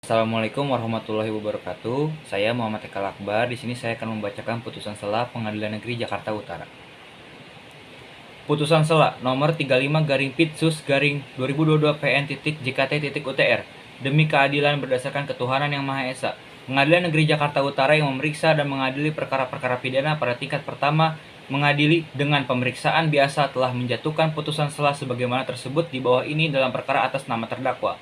Assalamualaikum warahmatullahi wabarakatuh. Saya Muhammad Ekal Akbar. Di sini saya akan membacakan putusan sela Pengadilan Negeri Jakarta Utara. Putusan sela nomor 35/Pitsus/2022 PN.JKT.UTR. Demi keadilan berdasarkan ketuhanan yang Maha Esa, Pengadilan Negeri Jakarta Utara yang memeriksa dan mengadili perkara-perkara pidana pada tingkat pertama mengadili dengan pemeriksaan biasa telah menjatuhkan putusan sela sebagaimana tersebut di bawah ini dalam perkara atas nama terdakwa.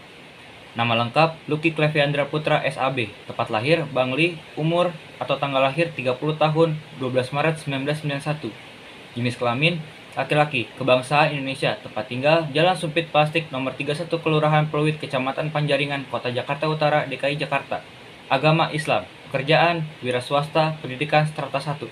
Nama lengkap Lucky Cleviandra Putra SAB. Tempat lahir Bangli. Umur atau tanggal lahir 30 tahun 12 Maret 1991. Jenis kelamin laki-laki. Kebangsaan Indonesia. Tempat tinggal Jalan Sumpit Plastik nomor 31 Kelurahan Pluit Kecamatan Panjaringan Kota Jakarta Utara DKI Jakarta. Agama Islam. Pekerjaan wira swasta. Pendidikan strata 1.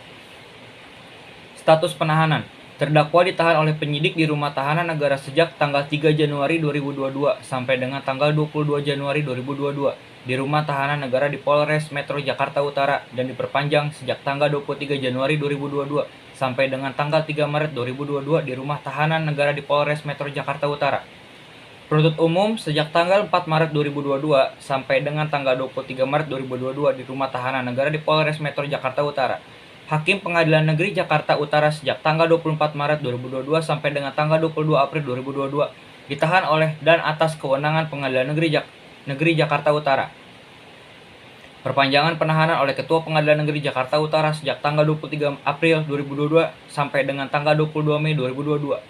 Status penahanan. Terdakwa ditahan oleh penyidik di rumah tahanan negara sejak tanggal 3 Januari 2022 sampai dengan tanggal 22 Januari 2022 di rumah tahanan negara di Polres Metro Jakarta Utara dan diperpanjang sejak tanggal 23 Januari 2022 sampai dengan tanggal 3 Maret 2022 di rumah tahanan negara di Polres Metro Jakarta Utara. Penuntut umum sejak tanggal 4 Maret 2022 sampai dengan tanggal 23 Maret 2022 di rumah tahanan negara di Polres Metro Jakarta Utara. Hakim Pengadilan Negeri Jakarta Utara sejak tanggal 24 Maret 2022 sampai dengan tanggal 22 April 2022 ditahan oleh dan atas kewenangan Pengadilan Negeri Jakarta Utara. Perpanjangan penahanan oleh Ketua Pengadilan Negeri Jakarta Utara sejak tanggal 23 April 2022 sampai dengan tanggal 22 Mei 2022.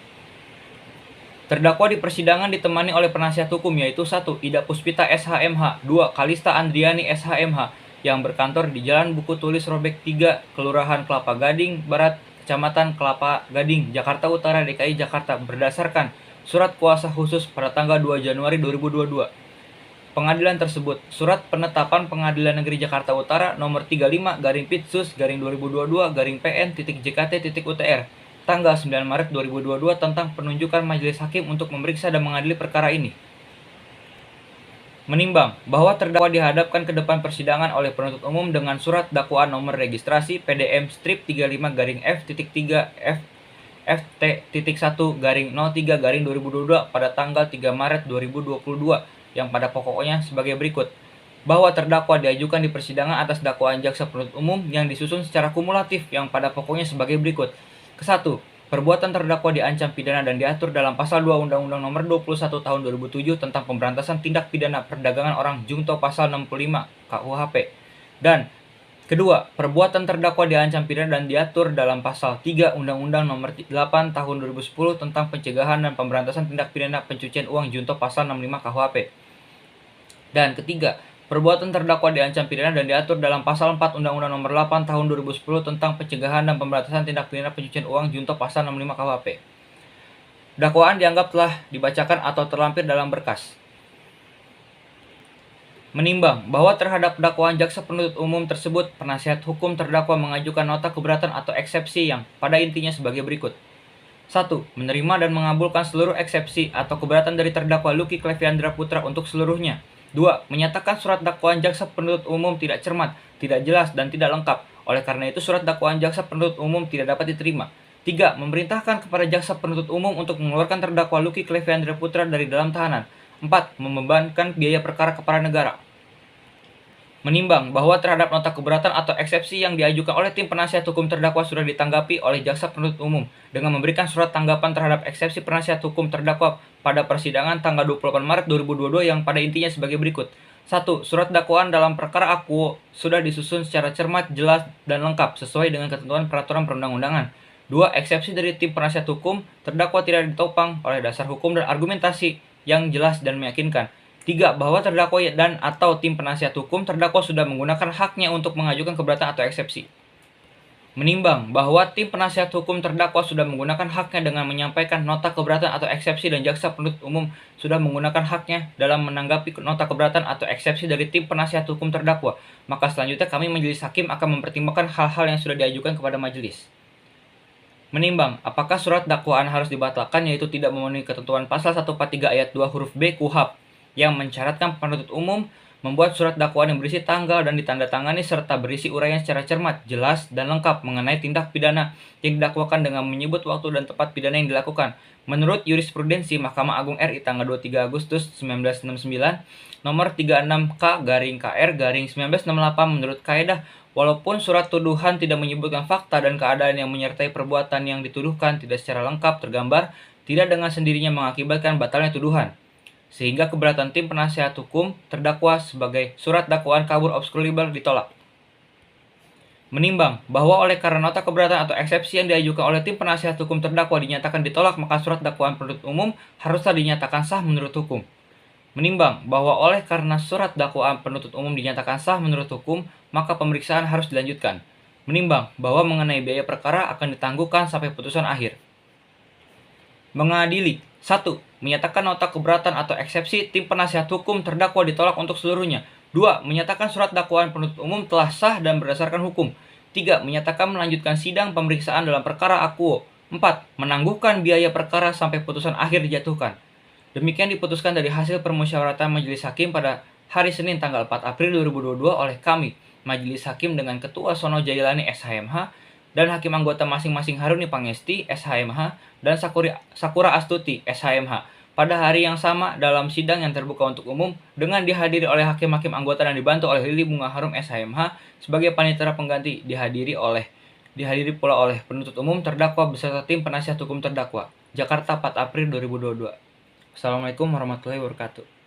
Terdakwa di persidangan ditemani oleh penasihat hukum yaitu 1. Ida Puspita SHMH, 2. Kalista Andriani SHMH yang berkantor di Jalan Buku Tulis Robek 3, Kelurahan Kelapa Gading Barat, Kecamatan Kelapa Gading, Jakarta Utara, DKI Jakarta berdasarkan surat kuasa khusus pada tanggal 2 Januari 2022. Pengadilan tersebut, Surat Penetapan Pengadilan Negeri Jakarta Utara nomor 35/Pitsus/2022-PN.JKT.UTR tanggal 9 Maret 2022 tentang penunjukan majelis hakim untuk memeriksa dan mengadili perkara ini. Menimbang bahwa terdakwa dihadapkan ke depan persidangan oleh penuntut umum dengan surat dakwaan nomor registrasi PDM strip 35-F.3-FT.1-03-2022 pada tanggal 3 Maret 2022 yang pada pokoknya sebagai berikut. Bahwa terdakwa diajukan di persidangan atas dakwaan jaksa penuntut umum yang disusun secara kumulatif yang pada pokoknya sebagai berikut. Ke-1. Perbuatan terdakwa diancam pidana dan diatur dalam Pasal 2 Undang-Undang Nomor 21 Tahun 2007 tentang Pemberantasan Tindak Pidana Perdagangan Orang Junto Pasal 65 KUHP. Dan kedua, perbuatan terdakwa diancam pidana dan diatur dalam Pasal 3 Undang-Undang Nomor 8 Tahun 2010 tentang Pencegahan dan Pemberantasan Tindak Pidana Pencucian Uang Junto Pasal 65 KUHP. Dan ketiga, perbuatan terdakwa diancam pidana dan diatur dalam Pasal 4 Undang-Undang Nomor 8 Tahun 2010 tentang Pencegahan dan Pemberantasan Tindak Pidana Pencucian Uang Junto Pasal 65 KUHP. Dakwaan dianggap telah dibacakan atau terlampir dalam berkas. Menimbang bahwa terhadap dakwaan jaksa penuntut umum tersebut, penasihat hukum terdakwa mengajukan nota keberatan atau eksepsi yang pada intinya sebagai berikut. 1. Menerima dan mengabulkan seluruh eksepsi atau keberatan dari terdakwa Lucky Cleviandra Putra untuk seluruhnya. 2. Menyatakan surat dakwaan jaksa penuntut umum tidak cermat, tidak jelas, dan tidak lengkap. Oleh karena itu, surat dakwaan jaksa penuntut umum tidak dapat diterima. 3. Memerintahkan kepada jaksa penuntut umum untuk mengeluarkan terdakwa Lucky Cleviandra Putra dari dalam tahanan. 4. Membebankan biaya perkara kepada negara. Menimbang bahwa terhadap nota keberatan atau eksepsi yang diajukan oleh tim penasihat hukum terdakwa sudah ditanggapi oleh jaksa penuntut umum dengan memberikan surat tanggapan terhadap eksepsi penasihat hukum terdakwa pada persidangan tanggal 28 Maret 2022 yang pada intinya sebagai berikut. 1. Surat dakwaan dalam perkara akuo sudah disusun secara cermat, jelas, dan lengkap sesuai dengan ketentuan peraturan perundang-undangan. 2. Eksepsi dari tim penasihat hukum terdakwa tidak ditopang oleh dasar hukum dan argumentasi yang jelas dan meyakinkan. 3. Bahwa terdakwa dan atau tim penasihat hukum terdakwa sudah menggunakan haknya untuk mengajukan keberatan atau eksepsi. Menimbang bahwa tim penasihat hukum terdakwa sudah menggunakan haknya dengan menyampaikan nota keberatan atau eksepsi dan jaksa penuntut umum sudah menggunakan haknya dalam menanggapi nota keberatan atau eksepsi dari tim penasihat hukum terdakwa, maka selanjutnya kami majelis hakim akan mempertimbangkan hal-hal yang sudah diajukan kepada majelis. Menimbang apakah surat dakwaan harus dibatalkan yaitu tidak memenuhi ketentuan pasal 143 ayat 2 huruf B KUHP yang mensyaratkan penuntut umum membuat surat dakwaan yang berisi tanggal dan ditandatangani serta berisi uraian secara cermat, jelas, dan lengkap mengenai tindak pidana yang didakwakan dengan menyebut waktu dan tempat pidana yang dilakukan. Menurut jurisprudensi Mahkamah Agung RI tanggal 23 Agustus 1969, nomor 36K/KR/1968 menurut kaedah, walaupun surat tuduhan tidak menyebutkan fakta dan keadaan yang menyertai perbuatan yang dituduhkan tidak secara lengkap tergambar, tidak dengan sendirinya mengakibatkan batalnya tuduhan. Sehingga keberatan tim penasihat hukum terdakwa sebagai surat dakwaan kabur obscur libel ditolak. Menimbang bahwa oleh karena nota keberatan atau eksepsi yang diajukan oleh tim penasihat hukum terdakwa dinyatakan ditolak, maka surat dakwaan penuntut umum haruslah dinyatakan sah menurut hukum. Menimbang bahwa oleh karena surat dakwaan penuntut umum dinyatakan sah menurut hukum, maka pemeriksaan harus dilanjutkan. Menimbang bahwa mengenai biaya perkara akan ditangguhkan sampai putusan akhir. Mengadili. 1. Menyatakan nota keberatan atau eksepsi tim penasihat hukum terdakwa ditolak untuk seluruhnya. 2. Menyatakan surat dakwaan penuntut umum telah sah dan berdasarkan hukum. 3. Menyatakan melanjutkan sidang pemeriksaan dalam perkara akuo. 4. Menangguhkan biaya perkara sampai putusan akhir dijatuhkan. Demikian diputuskan dari hasil permusyawaratan Majelis Hakim pada hari Senin tanggal 4 April 2022 oleh kami, Majelis Hakim dengan Ketua Sono Jailani SHMH, dan Hakim anggota masing-masing Haruni Pangesti SHMH dan Sakura Astuti SHMH pada hari yang sama dalam sidang yang terbuka untuk umum dengan dihadiri oleh hakim-hakim anggota dan dibantu oleh Lili Bunga Harum SHMH sebagai panitera pengganti, dihadiri pula oleh penuntut umum terdakwa beserta tim penasihat hukum terdakwa. Jakarta 4 April 2022. Assalamualaikum warahmatullahi wabarakatuh.